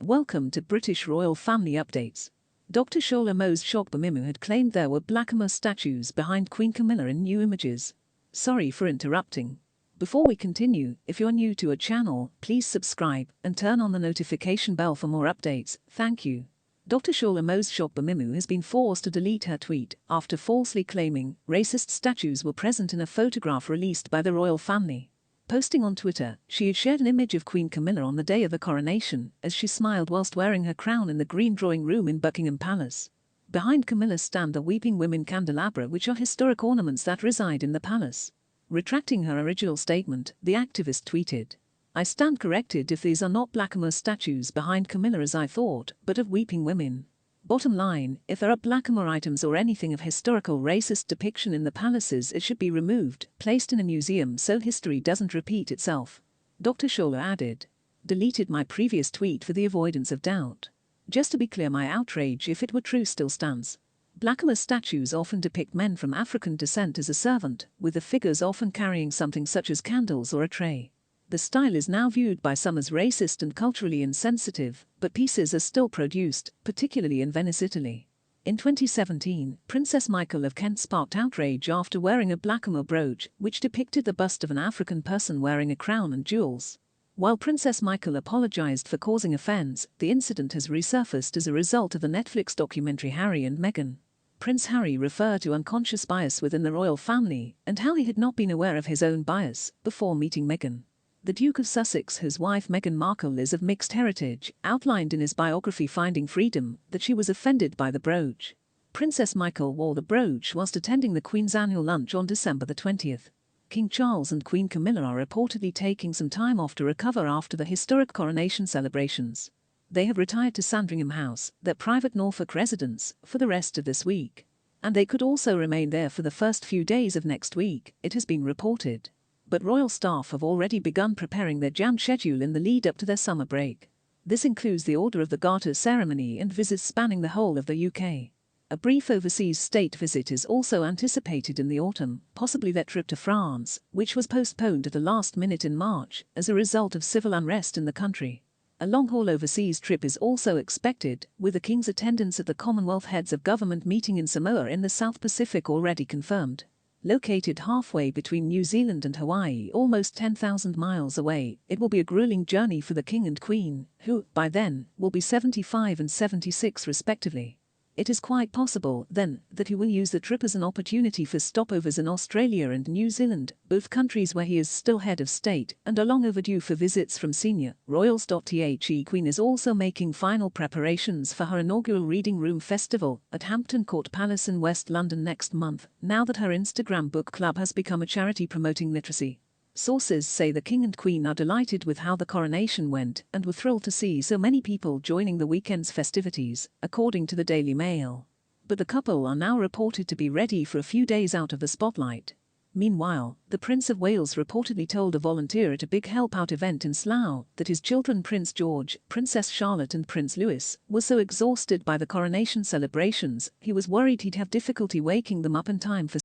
Welcome to British Royal Family Updates. Dr. Shola Shola had claimed there were blackamoor statues behind Queen Camilla in new images. Sorry for interrupting. Before we continue, if you're new to our channel, please subscribe and turn on the notification bell for more updates. Thank you. Dr. Shola Shola has been forced to delete her tweet after falsely claiming racist statues were present in a photograph released by the royal family. Posting on Twitter, she had shared an image of Queen Camilla on the day of the coronation as she smiled whilst wearing her crown in the green drawing room in Buckingham Palace. Behind Camilla stand the Weeping Women candelabra, which are historic ornaments that reside in the palace. Retracting her original statement, the activist tweeted, "I stand corrected if these are not blackamoor statues behind Camilla as I thought, but of weeping women. Bottom line, if there are blackamoor items or anything of historical racist depiction in the palaces, it should be removed, placed in a museum so history doesn't repeat itself." Dr. Shola added, "Deleted my previous tweet for the avoidance of doubt. Just to be clear, my outrage, if it were true, still stands. Blackamoor statues often depict men from African descent as a servant, with the figures often carrying something such as candles or a tray. The style is now viewed by some as racist and culturally insensitive, but pieces are still produced, particularly in Venice, Italy. In 2017, Princess Markle of Kent sparked outrage after wearing a blackamoor brooch, which depicted the bust of an African person wearing a crown and jewels. While Princess Markle apologized for causing offense, the incident has resurfaced as a result of the Netflix documentary Harry and Meghan. Prince Harry referred to unconscious bias within the royal family and how he had not been aware of his own bias before meeting Meghan. The Duke of Sussex, whose wife Meghan Markle is of mixed heritage, outlined in his biography Finding Freedom that she was offended by the brooch. Princess Markle wore the brooch whilst attending the Queen's annual lunch on December the 20th. King Charles and Queen Camilla are reportedly taking some time off to recover after the historic coronation celebrations. They have retired to Sandringham House, their private Norfolk residence, for the rest of this week. And they could also remain there for the first few days of next week, it has been reported. But royal staff have already begun preparing their jammed schedule in the lead-up to their summer break. This includes the Order of the Garter ceremony and visits spanning the whole of the UK. A brief overseas state visit is also anticipated in the autumn, possibly their trip to France, which was postponed at the last minute in March as a result of civil unrest in the country. A long-haul overseas trip is also expected, with the King's attendance at the Commonwealth Heads of Government meeting in Samoa in the South Pacific already confirmed. Located halfway between New Zealand and Hawaii, almost 10,000 miles away, it will be a grueling journey for the King and Queen, who, by then, will be 75 and 76 respectively. It is quite possible, then, that he will use the trip as an opportunity for stopovers in Australia and New Zealand, both countries where he is still head of state and are long overdue for visits from senior royals. The Queen is also making final preparations for her inaugural Reading Room Festival at Hampton Court Palace in West London next month, now that her Instagram book club has become a charity promoting literacy. Sources say the King and Queen are delighted with how the coronation went and were thrilled to see so many people joining the weekend's festivities, according to the Daily Mail. But the couple are now reported to be ready for a few days out of the spotlight. Meanwhile, the Prince of Wales reportedly told a volunteer at a big Help Out event in Slough that his children Prince George, Princess Charlotte and Prince Louis were so exhausted by the coronation celebrations he was worried he'd have difficulty waking them up in time for